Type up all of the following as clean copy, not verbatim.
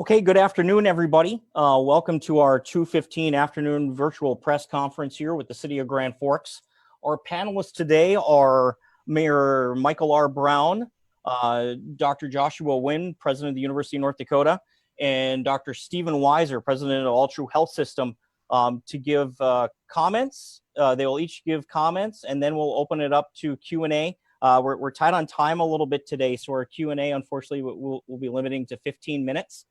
Okay, good afternoon, everybody. Welcome to our 2:15 afternoon virtual press conference here with the City of Grand Forks. Our panelists today are Mayor Michael R. Brown, Dr. Joshua Wynn, President of the University of North Dakota, and Dr. Stephen Weiser, President of All True Health System, to give comments. They will each give comments, and then we'll open it up to Q&A. We're tight on time a little bit today, so our Q&A, unfortunately, we'll be limiting to 15 minutes.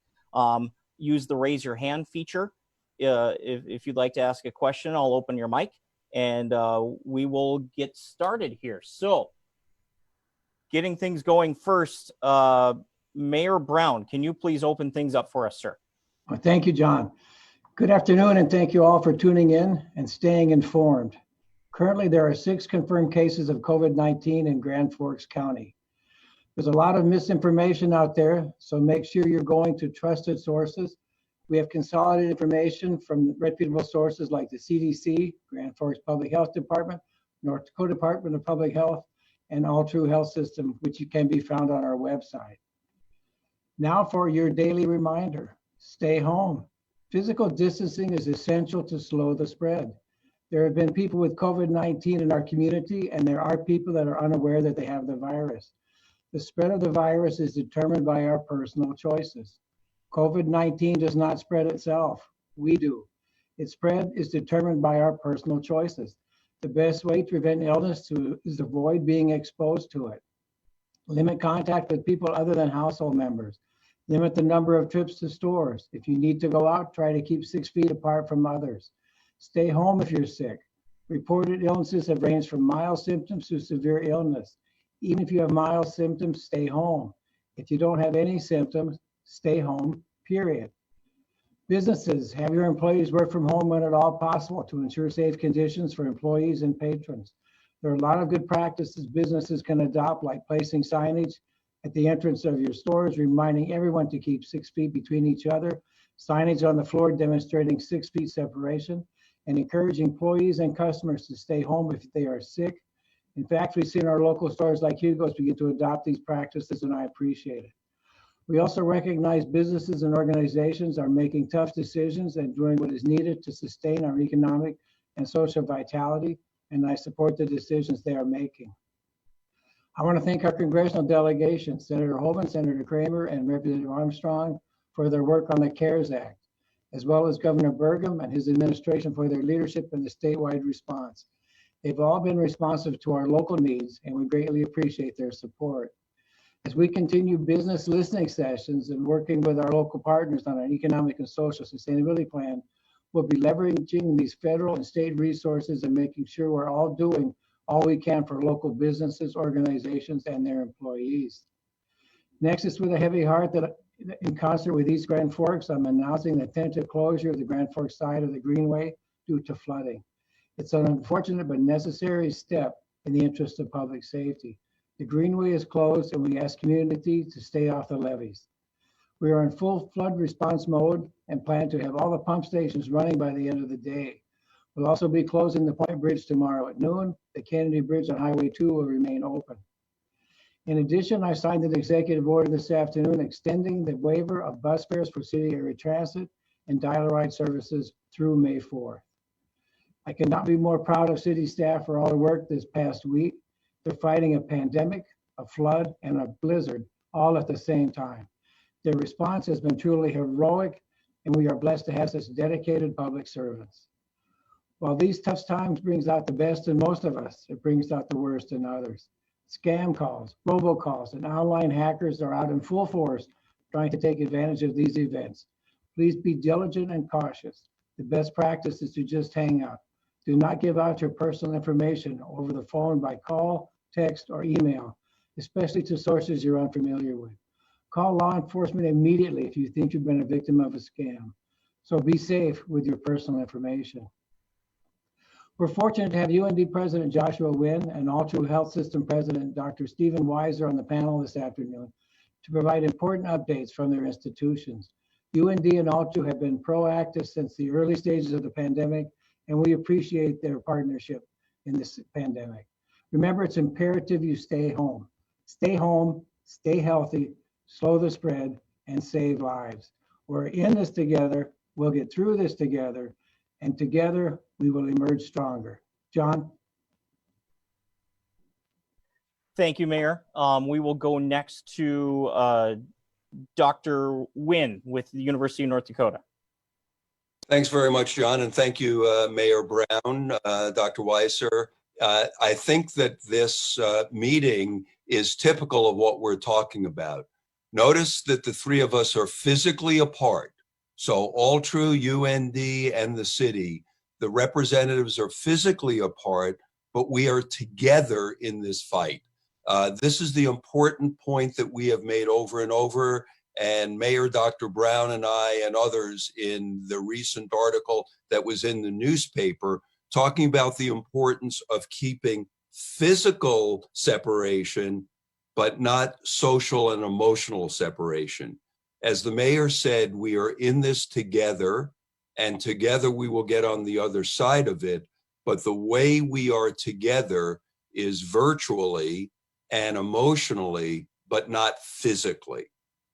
Use the raise your hand feature. If you'd like to ask a question, I'll open your mic and we will get started here. So getting things going first, Mayor Brown, can you please open things up for us, sir? Well, thank you, John. Good afternoon, and thank you all for tuning in and staying informed. Currently, there are 6 confirmed cases of COVID-19 in Grand Forks County. There's a lot of misinformation out there, so make sure you're going to trusted sources. We have consolidated information from reputable sources like the CDC, Grand Forks Public Health Department, North Dakota Department of Public Health, and All True Health System, which can be found on our website. Now for your daily reminder, stay home. Physical distancing is essential to slow the spread. There have been people with COVID-19 in our community, and there are people that are unaware that they have the virus. The spread of the virus is determined by our personal choices. COVID-19 does not spread itself. We do. Its spread is determined by our personal choices. The best way to prevent illness is avoid being exposed to it. Limit contact with people other than household members. Limit the number of trips to stores. If you need to go out, try to keep 6 feet apart from others. Stay home if you're sick. Reported illnesses have ranged from mild symptoms to severe illness. Even if you have mild symptoms, stay home. If you don't have any symptoms, stay home, period. Businesses, have your employees work from home when at all possible to ensure safe conditions for employees and patrons. There are a lot of good practices businesses can adopt, like placing signage at the entrance of your stores, reminding everyone to keep 6 feet between each other, signage on the floor demonstrating 6 feet separation, and encouraging employees and customers to stay home if they are sick. In fact, we've seen our local stores like Hugo's begin to adopt these practices, and I appreciate it. We also recognize businesses and organizations are making tough decisions and doing what is needed to sustain our economic and social vitality, and I support the decisions they are making. I want to thank our congressional delegation, Senator Hoeven, Senator Kramer, and Representative Armstrong for their work on the CARES Act, as well as Governor Burgum and his administration for their leadership in the statewide response. They've all been responsive to our local needs, and we greatly appreciate their support. As we continue business listening sessions and working with our local partners on an economic and social sustainability plan, we'll be leveraging these federal and state resources and making sure we're all doing all we can for local businesses, organizations, and their employees. Next, it's with a heavy heart that in concert with East Grand Forks, I'm announcing the tentative closure of the Grand Forks side of the Greenway due to flooding. It's an unfortunate but necessary step in the interest of public safety. The Greenway is closed, and we ask community to stay off the levees. We are in full flood response mode and plan to have all the pump stations running by the end of the day. We'll also be closing the Point Bridge tomorrow at noon. The Kennedy Bridge on Highway 2 will remain open. In addition, I signed an executive order this afternoon extending the waiver of bus fares for city area transit and dial-a-ride services through May 4th. I cannot be more proud of city staff for all the work this past week. They're fighting a pandemic, a flood, and a blizzard all at the same time. Their response has been truly heroic, and we are blessed to have such dedicated public servants. While these tough times brings out the best in most of us, it brings out the worst in others. Scam calls, robocalls, and online hackers are out in full force trying to take advantage of these events. Please be diligent and cautious. The best practice is to just hang out. Do not give out your personal information over the phone by call, text, or email, especially to sources you're unfamiliar with. Call law enforcement immediately if you think you've been a victim of a scam. So be safe with your personal information. We're fortunate to have UND President Joshua Wynn and All True Health System President Dr. Stephen Weiser on the panel this afternoon to provide important updates from their institutions. UND and All True have been proactive since the early stages of the pandemic, and we appreciate their partnership in this pandemic. Remember, it's imperative you stay home, stay healthy, slow the spread, and save lives. We're in this together. We'll get through this together, and together we will emerge stronger. John? Thank you, Mayor. We will go next to Dr. Nguyen with the University of North Dakota. Thanks very much, John, and thank you, Mayor Brown, Dr. Weiser. I think that this meeting is typical of what we're talking about. Notice that the three of us are physically apart. So Altru, UND, and the city, the representatives are physically apart, but we are together in this fight. This is the important point that we have made over and over. And Mayor Dr. Brown and I and others in the recent article that was in the newspaper talking about the importance of keeping physical separation, but not social and emotional separation. As the mayor said, we are in this together, and together we will get on the other side of it. But the way we are together is virtually and emotionally, but not physically.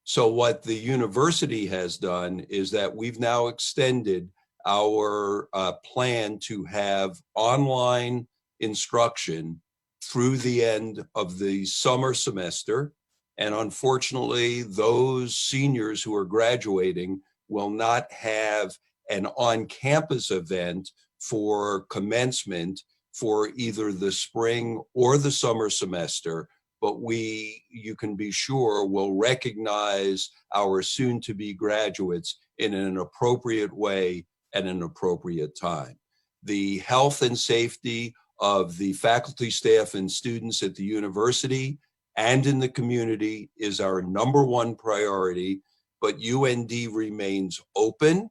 So what the university has done is that we've now extended our plan to have online instruction through the end of the summer semester. And unfortunately, those seniors who are graduating will not have an on-campus event for commencement for either the spring or the summer semester. But you can be sure, will recognize our soon-to-be graduates in an appropriate way at an appropriate time. The health and safety of the faculty, staff, and students at the university and in the community is our #1 priority, but UND remains open.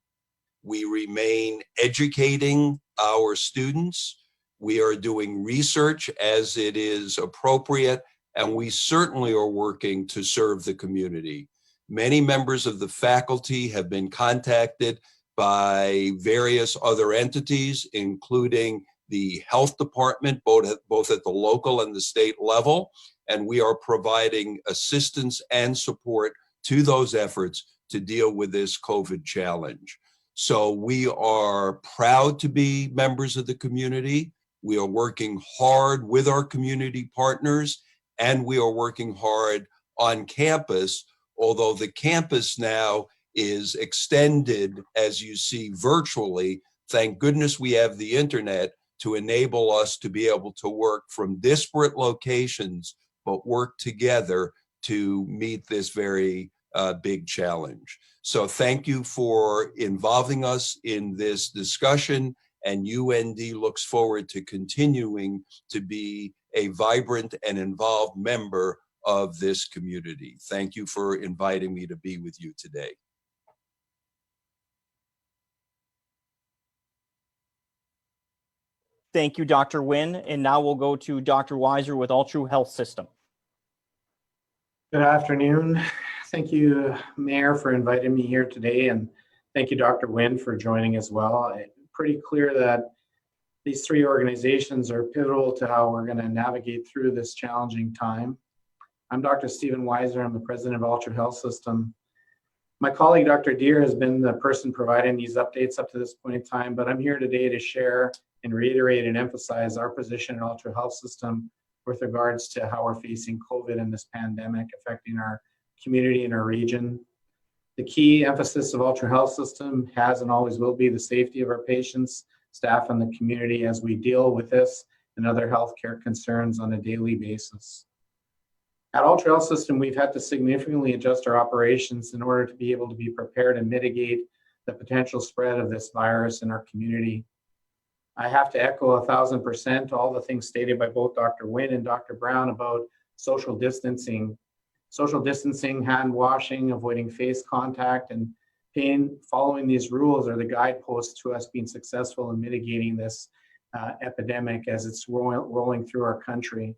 We remain educating our students. We are doing research as it is appropriate, and we certainly are working to serve the community. Many members of the faculty have been contacted by various other entities, including the health department, both at the local and the state level, and we are providing assistance and support to those efforts to deal with this COVID challenge. So we are proud to be members of the community. We are working hard with our community partners, and we are working hard on campus, although the campus now is extended, as you see, virtually. Thank goodness we have the internet to enable us to be able to work from disparate locations, but work together to meet this very big challenge. So thank you for involving us in this discussion, and UND looks forward to continuing to be a vibrant and involved member of this community. Thank you for inviting me to be with you today. Thank you, Dr. Nguyen. And now we'll go to Dr. Weiser with Altru Health System. Good afternoon. Thank you, Mayor, for inviting me here today, and thank you, Dr. Nguyen, for joining as well. It's pretty clear that these three organizations are pivotal to how we're going to navigate through this challenging time. I'm Dr. Stephen Weiser. I'm the president of Altru Health System. My colleague, Dr. Deer, has been the person providing these updates up to this point in time, but I'm here today to share and reiterate and emphasize our position at Altru Health System with regards to how we're facing COVID and this pandemic affecting our community and our region. The key emphasis of Altru Health System has and always will be the safety of our patients, staff, and the community as we deal with this and other healthcare concerns on a daily basis. At Altru Health System, we've had to significantly adjust our operations in order to be able to be prepared and mitigate the potential spread of this virus in our community. I have to echo 1,000% all the things stated by both Dr. Nguyen and Dr. Brown about social distancing. Social distancing, hand washing, avoiding face contact, and following these rules are the guideposts to us being successful in mitigating this epidemic as it's rolling through our country.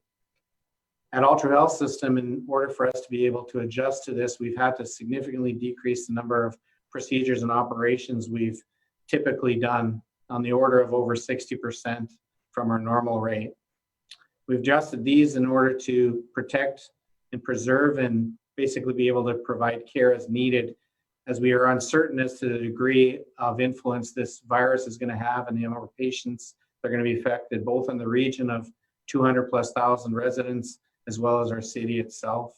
At Altru Health System, in order for us to be able to adjust to this, we've had to significantly decrease the number of procedures and operations we've typically done, on the order of over 60% from our normal rate. We've adjusted these in order to protect and preserve and basically be able to provide care as needed as we are uncertain as to the degree of influence this virus is going to have and the number of patients that are going to be affected, both in the region of 200,000+ residents, as well as our city itself.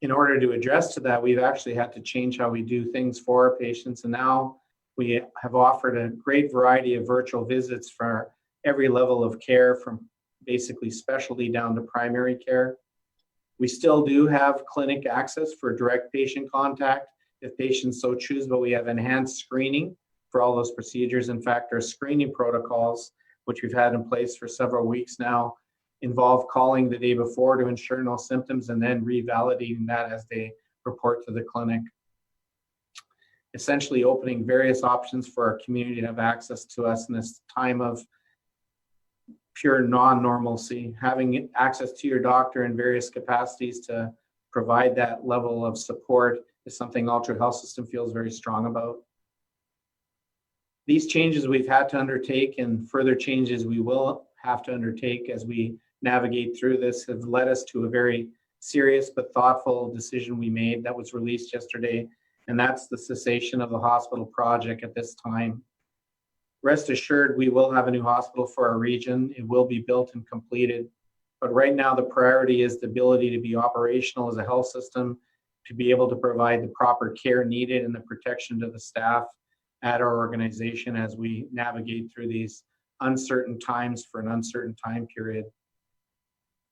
In order to address to that, we've actually had to change how we do things for our patients. And now we have offered a great variety of virtual visits for every level of care, from basically specialty down to primary care. We still do have clinic access for direct patient contact if patients so choose, but we have enhanced screening for all those procedures. In fact, our screening protocols, which we've had in place for several weeks now, involve calling the day before to ensure no symptoms and then revalidating that as they report to the clinic. Essentially opening various options for our community to have access to us in this time of pure non-normalcy. Having access to your doctor in various capacities to provide that level of support is something Altru Health System feels very strong about. These changes we've had to undertake and further changes we will have to undertake as we navigate through this have led us to a very serious but thoughtful decision we made that was released yesterday, and that's the cessation of the hospital project at this time. Rest assured, we will have a new hospital for our region. It will be built and completed. But right now, the priority is the ability to be operational as a health system, to be able to provide the proper care needed and the protection to the staff at our organization as we navigate through these uncertain times for an uncertain time period.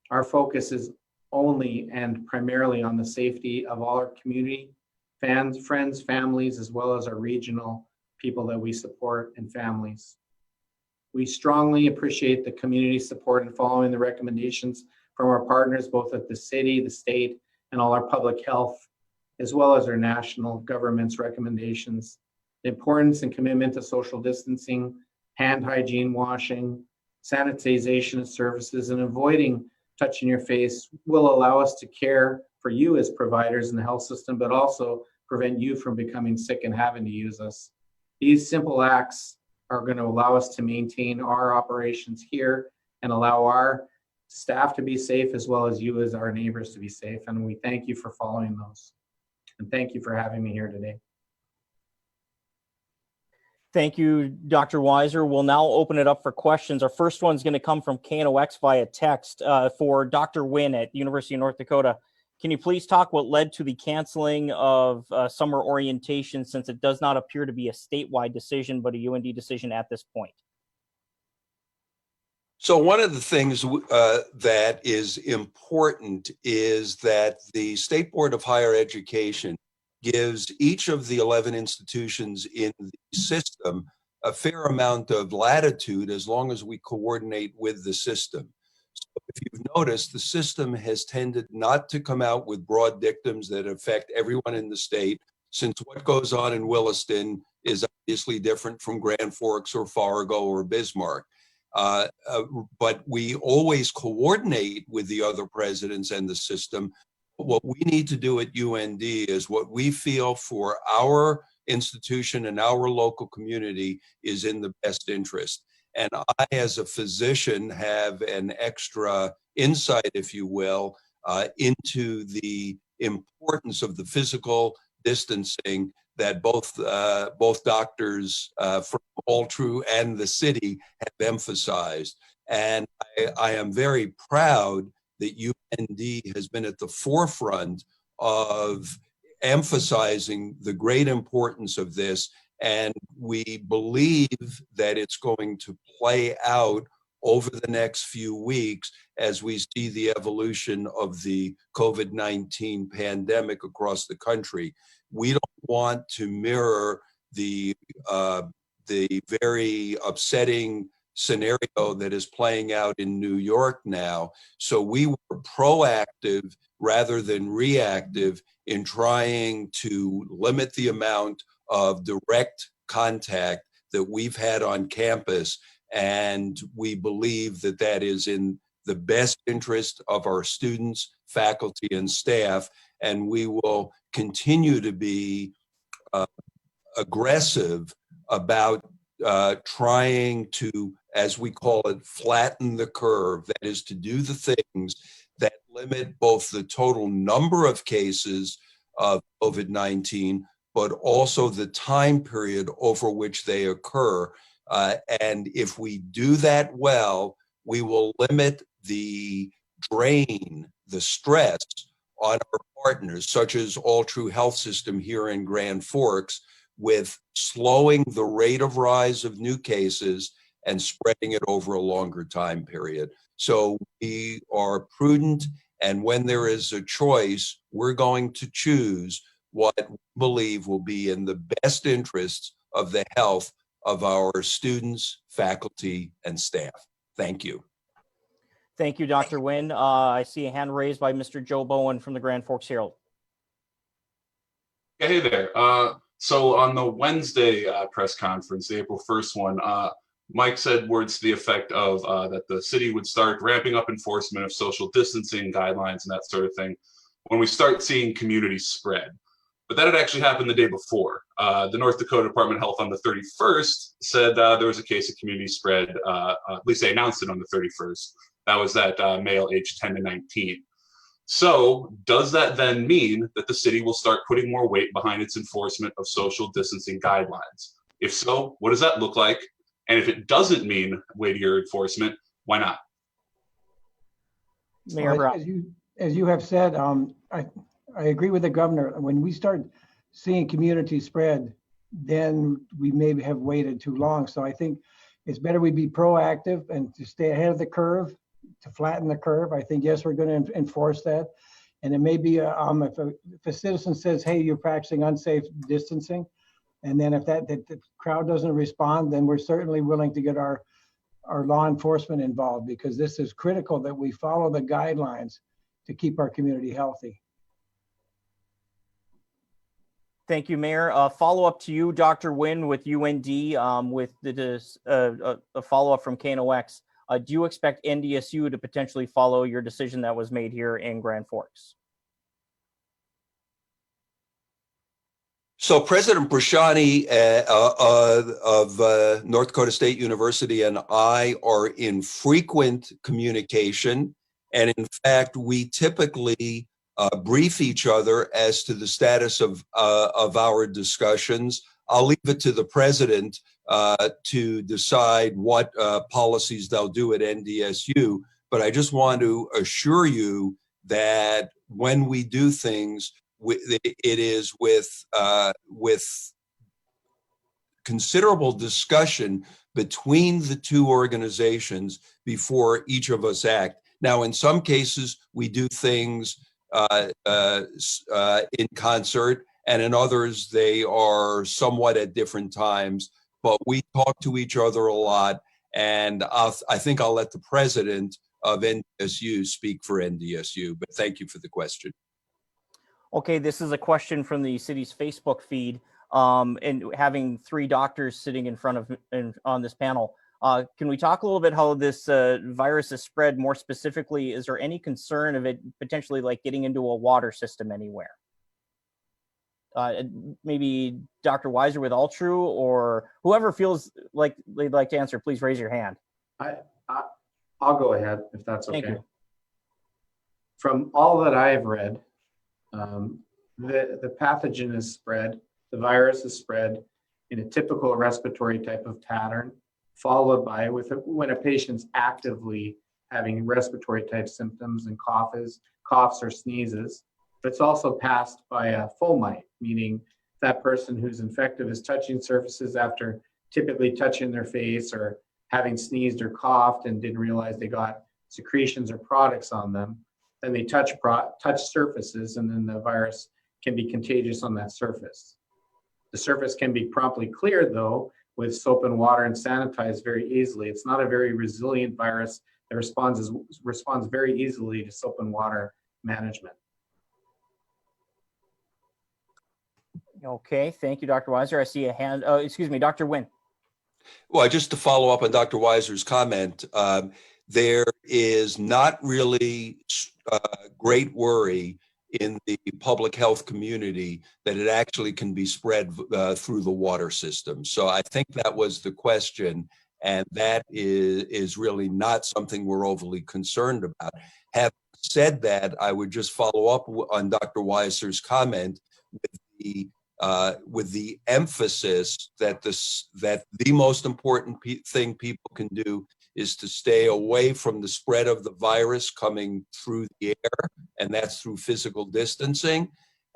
Our focus is only and primarily on the safety of all our community, fans, friends, families, as well as our regional people that we support and families. We strongly appreciate the community support in following the recommendations from our partners, both at the city, the state, and all our public health, as well as our national government's recommendations. The importance and commitment to social distancing, hand hygiene, washing, sanitization of services, and avoiding touching your face will allow us to care for you as providers in the health system, but also prevent you from becoming sick and having to use us. These simple acts are going to allow us to maintain our operations here and allow our staff to be safe, as well as you as our neighbors to be safe. And we thank you for following those. And thank you for having me here today. Thank you, Dr. Weiser. We'll now open it up for questions. Our first one's going to come from KNOX via text for Dr. Wynn at University of North Dakota. Can you please talk what led to the canceling of summer orientation, since it does not appear to be a statewide decision, but a UND decision at this point? So one of the things that is important is that the State Board of Higher Education gives each of the 11 institutions in the system a fair amount of latitude as long as we coordinate with the system. So if you've noticed, the system has tended not to come out with broad dictums that affect everyone in the state, since what goes on in Williston is obviously different from Grand Forks or Fargo or Bismarck. But we always coordinate with the other presidents and the system. What we need to do at UND is what we feel for our institution and our local community is in the best interest. And I, as a physician, have an extra insight, if you will, into the importance of the physical distancing that both doctors from Altru and the city have emphasized. And I am very proud that UND has been at the forefront of emphasizing the great importance of this. And we believe that it's going to play out over the next few weeks as we see the evolution of the COVID-19 pandemic across the country. We don't want to mirror the very upsetting scenario that is playing out in New York now. So we were proactive rather than reactive in trying to limit the amount of direct contact that we've had on campus. And we believe that that is in the best interest of our students, faculty, and staff. And we will continue to be aggressive about trying to, as we call it, flatten the curve. That is to do the things that limit both the total number of cases of COVID-19, but also the time period over which they occur. And if we do that well, we will limit the drain, the stress on our partners, such as All True Health System here in Grand Forks, with slowing the rate of rise of new cases and spreading it over a longer time period. So we are prudent, and when there is a choice, we're going to choose what we believe will be in the best interests of the health of our students, faculty, and staff. Thank you. Thank you, Dr. Nguyen. I see a hand raised by Mr. Joe Bowen from the Grand Forks Herald. Hey there. So on the Wednesday press conference, the April 1st one, Mike said words to the effect of that the city would start ramping up enforcement of social distancing guidelines and that sort of thing when we start seeing community spread. But that had actually happened the day before. The North Dakota Department of Health on the 31st said there was a case of community spread, at least they announced it on the 31st. That was that male aged 10 to 19. So does that then mean that the city will start putting more weight behind its enforcement of social distancing guidelines? If so, what does that look like? And if it doesn't mean weightier enforcement, why not? Mayor Brown. As you have said, I agree with the governor. When we start seeing community spread, then we maybe have waited too long. So I think it's better we be proactive and to stay ahead of the curve, to flatten the curve. I think, yes, we're going to enforce that. And it may be, if a citizen says, hey, you're practicing unsafe distancing, and then if the crowd doesn't respond, then we're certainly willing to get our law enforcement involved, because this is critical that we follow the guidelines to keep our community healthy. Thank you, Mayor. Follow up to you, Dr. Nguyen with UND, with a follow up from KNOX. Do you expect NDSU to potentially follow your decision that was made here in Grand Forks? So President Brashani of North Dakota State University and I are in frequent communication. And in fact, we typically brief each other as to the status of our discussions. I'll leave it to the president to decide what policies they'll do at NDSU. But I just want to assure you that when we do things, it is with considerable discussion between the two organizations before each of us act. Now, in some cases, we do things in concert, and in others, they are somewhat at different times. But we talk to each other a lot, and I think I'll let the president of NDSU speak for NDSU. But thank you for the question. Okay, this is a question from the city's Facebook feed, and having three doctors sitting in front of on this panel. Can we talk a little bit how this virus is spread? More specifically, is there any concern of it potentially like getting into a water system anywhere? Maybe Dr. Weiser with Alltrue, or whoever feels like they'd like to answer, please raise your hand. I'll go ahead if that's okay. Thank you. From all that I have read, the pathogen is spread, the virus is spread in a typical respiratory type of pattern, followed by when a patient's actively having respiratory type symptoms and coughs or sneezes. But it's also passed by a fomite, meaning that person who's infected is touching surfaces after typically touching their face or having sneezed or coughed and didn't realize they got secretions or products on them. Then they touch surfaces, and then the virus can be contagious on that surface. The surface can be promptly cleared, though, with soap and water and sanitized very easily. It's not a very resilient virus that responds very easily to soap and water management. Okay, thank you, Dr. Weiser. I see a hand. Excuse me, Dr. Nguyen. Well, just to follow up on Dr. Weiser's comment, there is not really great worry in the public health community that it actually can be spread through the water system. So I think that was the question, and that is really not something we're overly concerned about. Having said that, I would just follow up on Dr. Weiser's comment with the emphasis that the most important thing people can do is to stay away from the spread of the virus coming through the air, and that's through physical distancing.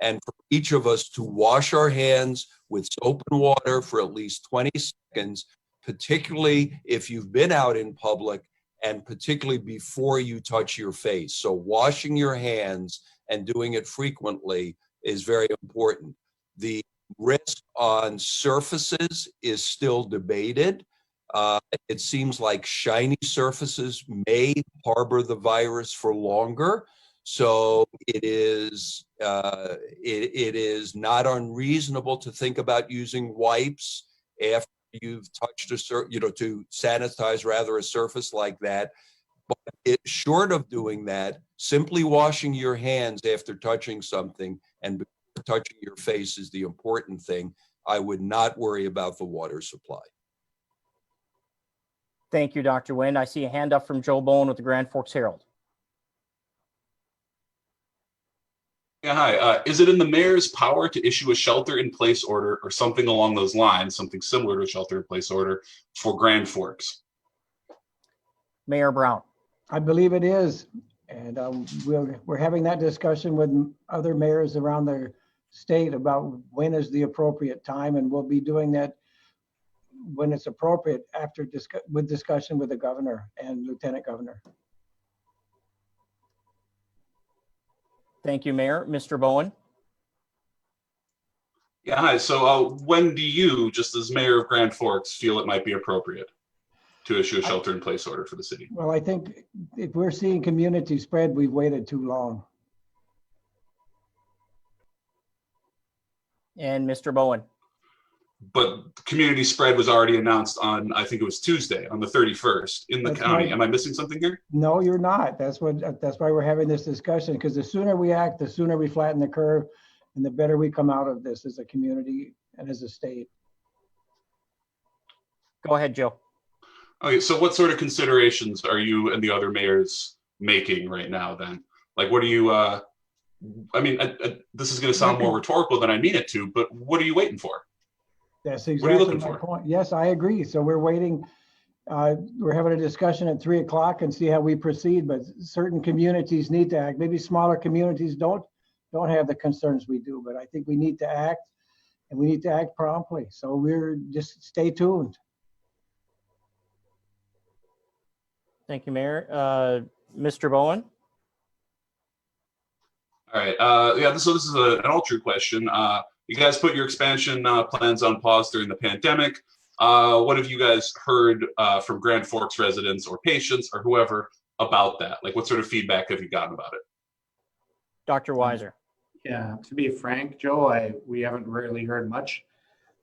And for each of us to wash our hands with soap and water for at least 20 seconds, particularly if you've been out in public and particularly before you touch your face. So washing your hands and doing it frequently is very important. The risk on surfaces is still debated. It seems like shiny surfaces may harbor the virus for longer. So it is not unreasonable to think about using wipes after you've touched to sanitize rather a surface like that. But short of doing that, simply washing your hands after touching something and before touching your face is the important thing. I would not worry about the water supply. Thank you, Dr. Nguyen. I see a hand up from Joe Bowen with the Grand Forks Herald. Yeah, hi. Is it in the mayor's power to issue a shelter-in-place order or something along those lines, something similar to a shelter-in-place order for Grand Forks? Mayor Brown. I believe it is. And we're having that discussion with other mayors around the state about when is the appropriate time. And we'll be doing that when it's appropriate after discussion with the governor and lieutenant governor. Thank you, Mayor. Mr. Bowen. Yeah, hi. So when do you, just as mayor of Grand Forks, feel it might be appropriate to issue a shelter-in-place order for the city? Well, I think if we're seeing community spread, we've waited too long. And Mr. Bowen. But community spread was already announced on, I think it was Tuesday, on the 31st in the That's county. right. Am I missing something here? No, you're not. That's why we're having this discussion, because the sooner we act, the sooner we flatten the curve, and the better we come out of this as a community and as a state. Go ahead, Joe. Okay, so what sort of considerations are you and the other mayors making right now then? Like, what are you, I mean, this is going to sound more rhetorical than I mean it to, but what are you waiting for? That's What are you exactly looking my for? point. Yes, I agree. So we're waiting. We're having a discussion at 3 o'clock and see how we proceed, but certain communities need to act. Maybe smaller communities don't have the concerns we do, but I think we need to act, and we need to act promptly. So we're just stay tuned. Thank you, Mayor. Mr. Bowen. All right, yeah, so this is an ultra question. You guys put your expansion plans on pause during the pandemic. What have you guys heard from Grand Forks residents or patients or whoever about that? Like, what sort of feedback have you gotten about it? Dr. Weiser. Yeah, to be frank, Joe, we haven't really heard much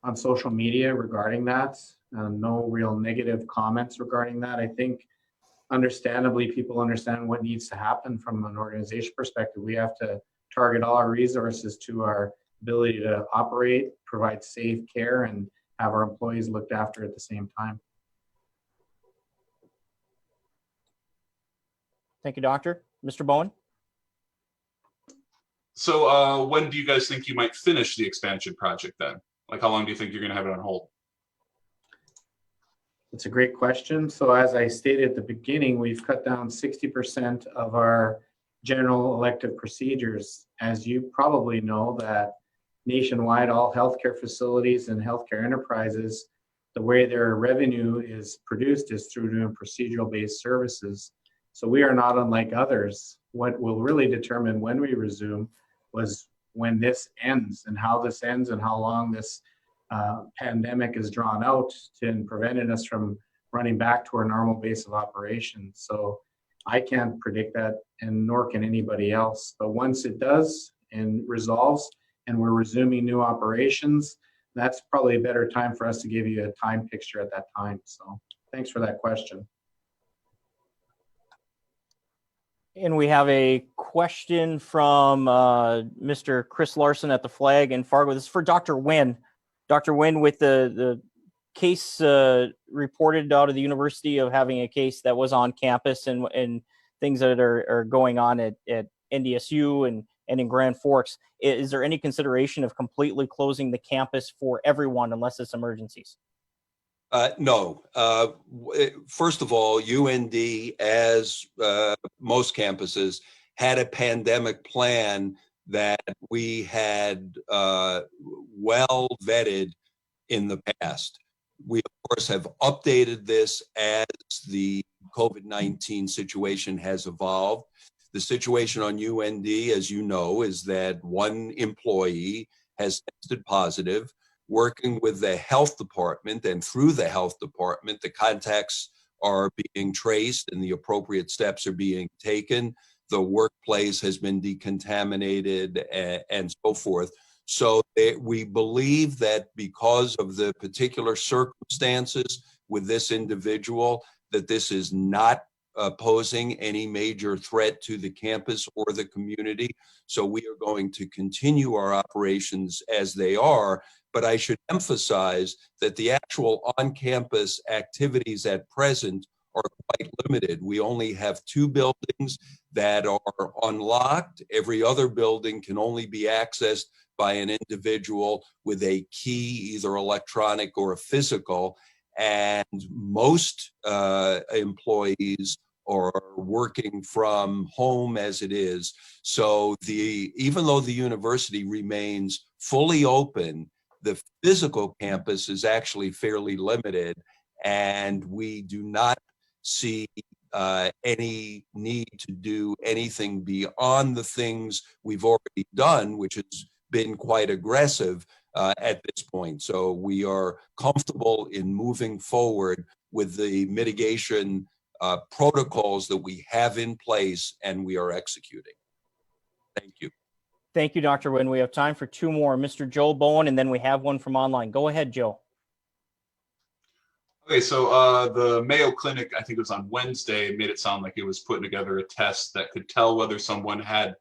on social media regarding that. No real negative comments regarding that. I think understandably, people understand what needs to happen from an organization perspective. We have to target all our resources to our ability to operate, provide safe care, and have our employees looked after at the same time. Thank you, Doctor. Mr. Bowen. So when do you guys think you might finish the expansion project then? Like, how long do you think you're going to have it on hold? It's a great question. So as I stated at the beginning, we've cut down 60% of our general elective procedures. As you probably know, that nationwide, all healthcare facilities and healthcare enterprises, the way their revenue is produced is through doing procedural-based services. So we are not unlike others. What will really determine when we resume was when this ends, and how this ends, and how long this pandemic is drawn out and preventing us from running back to our normal base of operations. So I can't predict that, and nor can anybody else. But once it does and resolves and we're resuming new operations, that's probably a better time for us to give you a time picture at that time. So thanks for that question. And we have a question from Mr. Chris Larson at the Flag in Fargo. This is for Dr. Nguyen. Dr. Nguyen, with the case reported out of the university of having a case that was on campus and things that are going on at NDSU and in Grand Forks, is there any consideration of completely closing the campus for everyone unless it's emergencies? No. First of all, UND, as most campuses, had a pandemic plan that we had well vetted in the past. We, of course, have updated this as the COVID-19 situation has evolved. The situation on UND, as you know, is that one employee has tested positive. Working with the health department, and through the health department, the contacts are being traced and the appropriate steps are being taken. The workplace has been decontaminated and so forth. So we believe that because of the particular circumstances with this individual, that this is not posing any major threat to the campus or the community. So we are going to continue our operations as they are. But I should emphasize that the actual on-campus activities at present are quite limited. We only have 2 buildings that are unlocked. Every other building can only be accessed by an individual with a key, either electronic or a physical. And most employees are working from home as it is. So even though the university remains fully open, the physical campus is actually fairly limited, and we do not see any need to do anything beyond the things we've already done, which has been quite aggressive at this point. So we are comfortable in moving forward with the mitigation protocols that we have in place and we are executing. Thank you. Thank you, Dr. Wynn. We have time for 2 more. Mr. Joe Bowen, and then we have one from online. Go ahead, Joe. Okay, so the Mayo Clinic, I think it was on Wednesday, made it sound like it was putting together a test that could tell whether someone had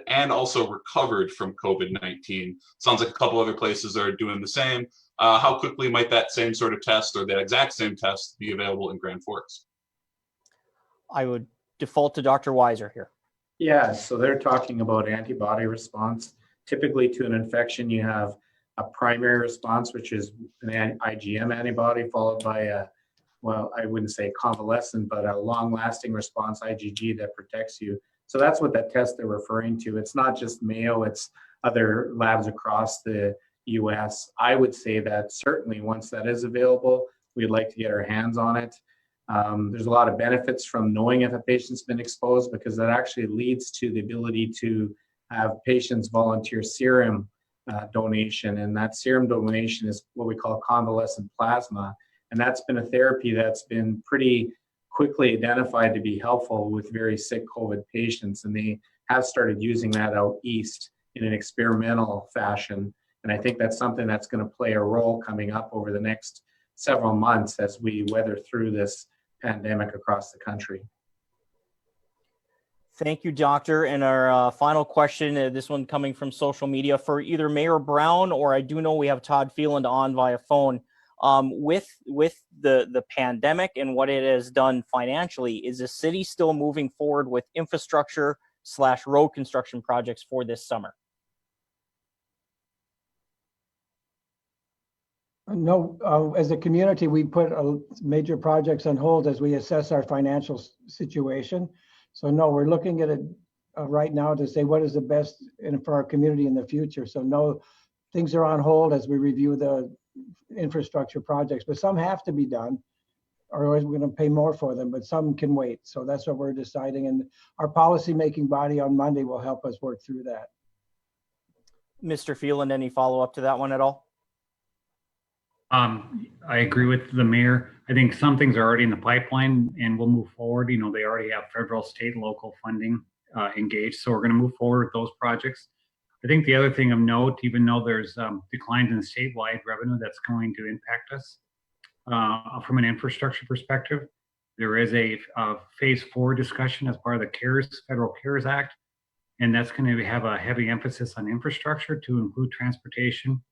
and also recovered from COVID-19. Sounds like a couple other places are doing the same. How quickly might that same sort of test or that exact same test be available in Grand Forks? I would default to Dr. Weiser here. Yeah, so they're talking about antibody response. Typically to an infection, you have a primary response, which is an IgM antibody, followed by a, well, I wouldn't say convalescent, but a long-lasting response, IgG, that protects you. So that's what that test they're referring to. It's not just Mayo, it's other labs across the US. I would say that certainly once that is available, we'd like to get our hands on it. There's a lot of benefits from knowing if a patient's been exposed, because that actually leads to the ability to have patients volunteer serum donation. And that serum donation is what we call convalescent plasma. And that's been a therapy that's been pretty quickly identified to be helpful with very sick COVID patients. And they have started using that out east in an experimental fashion. And I think that's something that's going to play a role coming up over the next several months as we weather through this pandemic across the country. Thank you, Doctor. And our final question, this one coming from social media for either Mayor Brown, or I do know we have Todd Phelan on via phone. With the pandemic and what it has done financially, is the city still moving forward with infrastructure/road construction projects for this summer? No, as a community, we put major projects on hold as we assess our financial situation. So no, we're looking at it right now to say what is the best for our community in the future. So no, things are on hold as we review the infrastructure projects, but some have to be done, or we're going to pay more for them, but some can wait. So that's what we're deciding. And our policy-making body on Monday will help us work through that. Mr. Phelan, any follow-up to that one at all? I agree with the mayor. I think some things are already in the pipeline and we'll move forward. You know, they already have federal, state, local funding engaged. So we're going to move forward with those projects. I think the other thing of note, even though there's declines in statewide revenue that's going to impact us from an infrastructure perspective, there is a phase 4 discussion as part of the Federal CARES Act. And that's going to have a heavy emphasis on infrastructure to include transportation.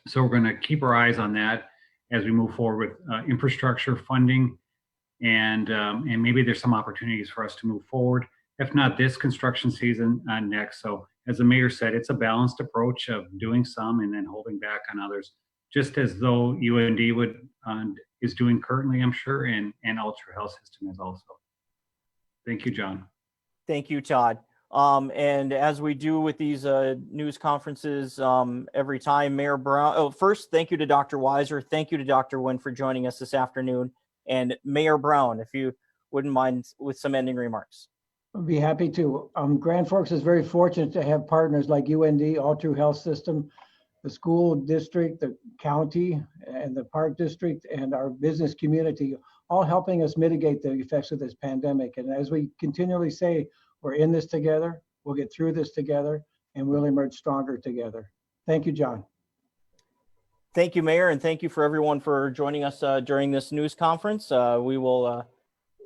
So we're going to keep our eyes on that as we move forward with infrastructure funding. and maybe there's some opportunities for us to move forward. If not this construction season, next. So as the mayor said, it's a balanced approach of doing some and then holding back on others, just as though UND is doing currently, I'm sure, and Ultra Health System is also. Thank you, John. Thank you, Todd. And as we do with these news conferences every time, Mayor Brown, first, thank you to Dr. Weiser. Thank you to Dr. Nguyen for joining us this afternoon. And Mayor Brown, if you wouldn't mind with some ending remarks. I'd be happy to. Grand Forks is very fortunate to have partners like UND, All True Health System, the school district, the county, and the park district, and our business community, all helping us mitigate the effects of this pandemic. And as we continually say, we're in this together, we'll get through this together, and we'll emerge stronger together. Thank you, John. Thank you, Mayor, and thank you for everyone for joining us during this news conference. We will,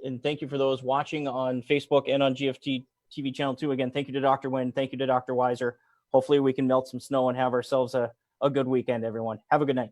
and thank you for those watching on Facebook and on GFT TV channel 2. Again, thank you to Dr. Nguyen. Thank you to Dr. Weiser. Hopefully we can melt some snow and have ourselves a good weekend, everyone. Have a good night.